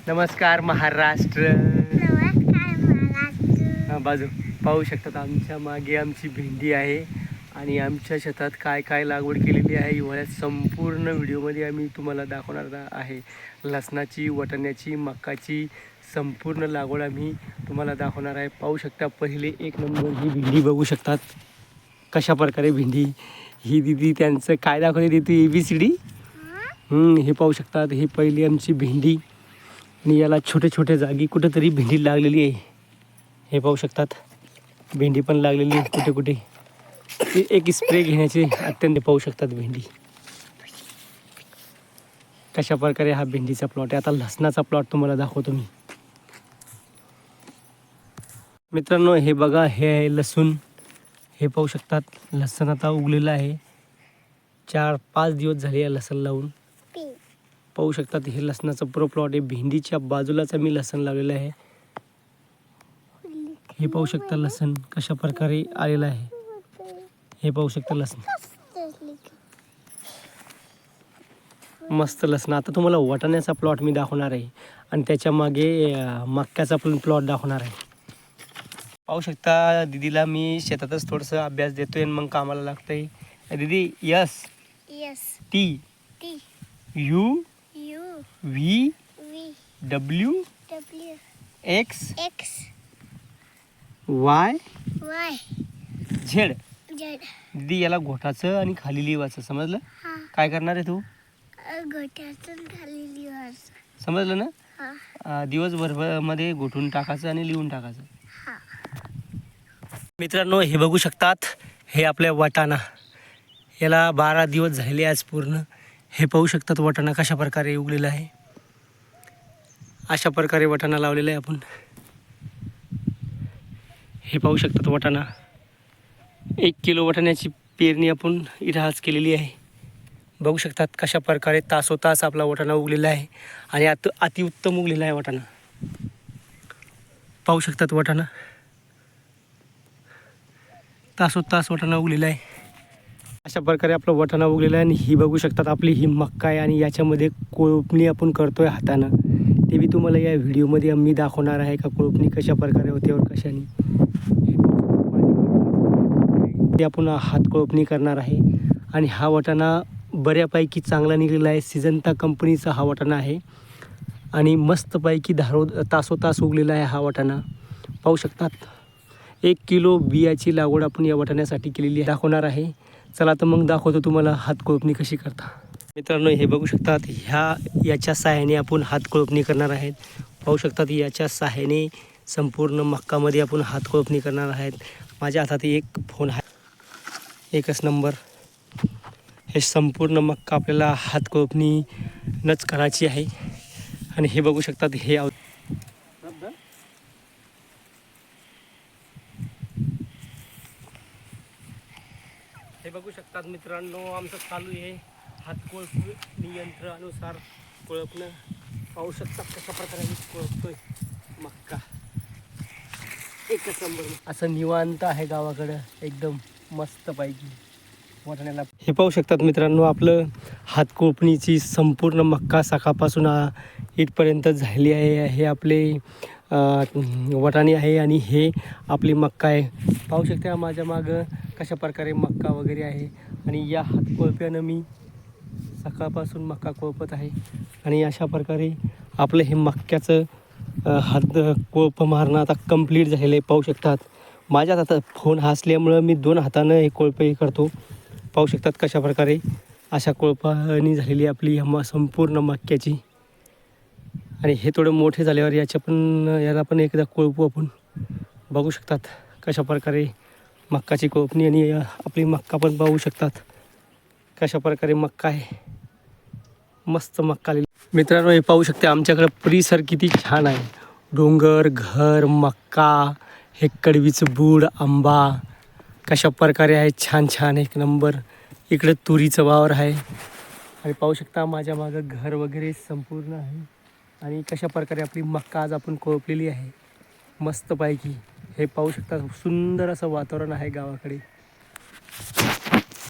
नमस्कार महाराष्ट्र. नमस्कार महाराष्ट्र. बाजू पाहू शकतात आमच्या मागे आमची भेंडी आहे आणि आमच्या शेतात काय काय लागवड केलेली आहे हिवाळ्यात संपूर्ण व्हिडिओमध्ये आम्ही तुम्हाला दाखवणार आहे. लसणाची, वाटाण्याची, मकाची संपूर्ण लागवड आम्ही तुम्हाला दाखवणार आहे. पाहू शकता पहिले एक नंबर ही भेंडी बघू शकतात कशा प्रकारे भेंडी. ही दीदी त्यांचं काय दाखवते देते ABCD. हे पाहू शकतात ही पहिली आमची भेंडी आणि याला छोटे छोटे जागी कुठेतरी भेंडी लागलेली आहे. हे पाहू शकतात भेंडी पण लागलेली आहे कुठे कुठे. एक स्प्रे घेण्याचे अत्यंत पाहू शकतात भेंडी कशा प्रकारे हा भेंडीचा प्लॉट आहे. आता लसणाचा प्लॉट तुम्हाला दाखवतो मी. मित्रांनो हे बघा हे आहे लसूण. हे पाहू शकतात लसण आता उगलेलं आहे. 4-5 दिवस झाले या लसण लावून. पाहू शकतात हे लसणाचं प्लॉट आहे. भेंडीच्या बाजूलाच मी लसण लावलेलं आहे. हे पाहू शकता लसण कशा प्रकारे आलेलं आहे. हे पाहू शकता लसण मस्त लसण. आता तुम्हाला वाटाण्याचा प्लॉट मी दाखवणार आहे आणि त्याच्या मागे मक्याचा पण प्लॉट दाखवणार आहे. पाहू शकता दीदीला मी शेतातच थोडंसं अभ्यास देतोय आणि मग कामाला लागतंय. दीदी yes T U V W x Y Z. दीदी याला घोटाचं आणि खाली लिवायचं समजलं. काय करणार आहे तू समजलं ना. दिवसभर मध्ये घोटून टाकायचं आणि लिहून टाकायचं. मित्रांनो हे बघू शकतात हे आपल्या वाटाणा. याला 12 दिवस झाले आज पूर्ण. हे पाहू शकतात वाटाणा कशा प्रकारे उगलेला आहे. अशा प्रकारे वाटाणा लावलेला आहे आपण. हे पाहू शकतात वाटाणा 1 किलो वाटाण्याची पेरणी आपण इथं आज केलेली आहे. बघू शकतात कशा प्रकारे तासोतास आपला वाटाणा उगलेला आहे आणि अतिउत्तम उगलेला आहे वाटाणा. पाहू शकतात वाटाणा तासोतास वाटाणा उगलेला आहे. अशा प्रकारे आपला वाटाणा उगलेला आहे. आणि ही बघू शकतात आपली ही मक्का आहे आणि याच्यामध्ये कोळपणी आपण करतोय हातानं. ते बी तुम्हाला या व्हिडिओमध्ये आम्ही दाखवणार आहे का कोळपणी कशा प्रकारे होते और कशाने. ते आपण हात कोळपणी करणार आहे. आणि हा वाटाणा बऱ्यापैकी चांगला निघालेला आहे. सिजंता कंपनीचा हा वाटाणा आहे आणि मस्तपैकी तासोतास उगलेला आहे हा वाटाणा. पाहू शकतात 1 किलो बियाची लागवड आपण या वाटाण्यासाठी केलेली दाखवणार आहे. चला तर मग दाखवतो तुम्हाला हात कोळपणी कशी करता. मित्रांनो हे बघू शकतात याच्या सहाय्याने आपण हात कोळपणी करणार आहेत. पाहू शकतात याच्या सहाय्याने संपूर्ण मक्कामध्ये आपण हात कोळपणी करणार आहेत. माझ्या हातात एक फोन आहे एकच नंबर. हे संपूर्ण मक्का आपल्याला हात कोळपणी नच करायची आहे. आणि हे बघू शकतात हे बघू शकतात मित्रांनो आमचं चालू आहे हात कोळपणी यंत्रानुसार कोळपणं. पाहू शकतात कशा प्रकारे आम्ही कोळपतोय मक्का. एकच नंबर असं निवांत आहे गावाकडं एकदम मस्त पाहिजे वाटाण्याला. हे पाहू शकतात मित्रांनो आपलं हात कोळपणीची संपूर्ण मक्का सकाळपासून इथपर्यंत झाली आहे. हे आपले वाटाणे आहे आणि हे आपली मक्का आहे. पाहू शकता माझ्या मागं कशा प्रकारे मक्का वगैरे आहे. आणि या हात कोळप्यानं मी सकाळपासून मक्का कोळपत आहे. आणि अशा प्रकारे आपलं हे मक्याचं हात कोळप मारणं आता कंप्लीट झालेलं आहे. पाहू शकतात माझ्या हातात फोन असल्यामुळं मी 2 हातानं हे कोळप हे करतो. पाहू शकतात कशा प्रकारे अशा कोळपानी झालेली आपली संपूर्ण मक्याची. आणि हे थोडं मोठे झाल्यावर याला पण एकदा कोळपू आपण. बघू शकतात कशा प्रकारे मक्काची कोळपणी. आणि आपली मक्का पण पाहू शकतात कशा प्रकारे मक्का आहे. मस्त मक्का आलेली. मित्रांनो हे पाहू शकते आमच्याकडे परिसर किती छान आहे. डोंगर, घर, मक्का, हे कडवीचं बूड, आंबा कशा प्रकारे आहे. छान छान एक नंबर. इकडे तुरीचं वावर आहे. आणि पाहू शकता माझ्या मागं घर वगैरे संपूर्ण आहे. आणि कशा प्रकारे आपली मक्का आज आपण कोळपलेली आहे मस्तपैकी. हे पाहू शकता सुंदर असं वातावरण आहे गावाकडे.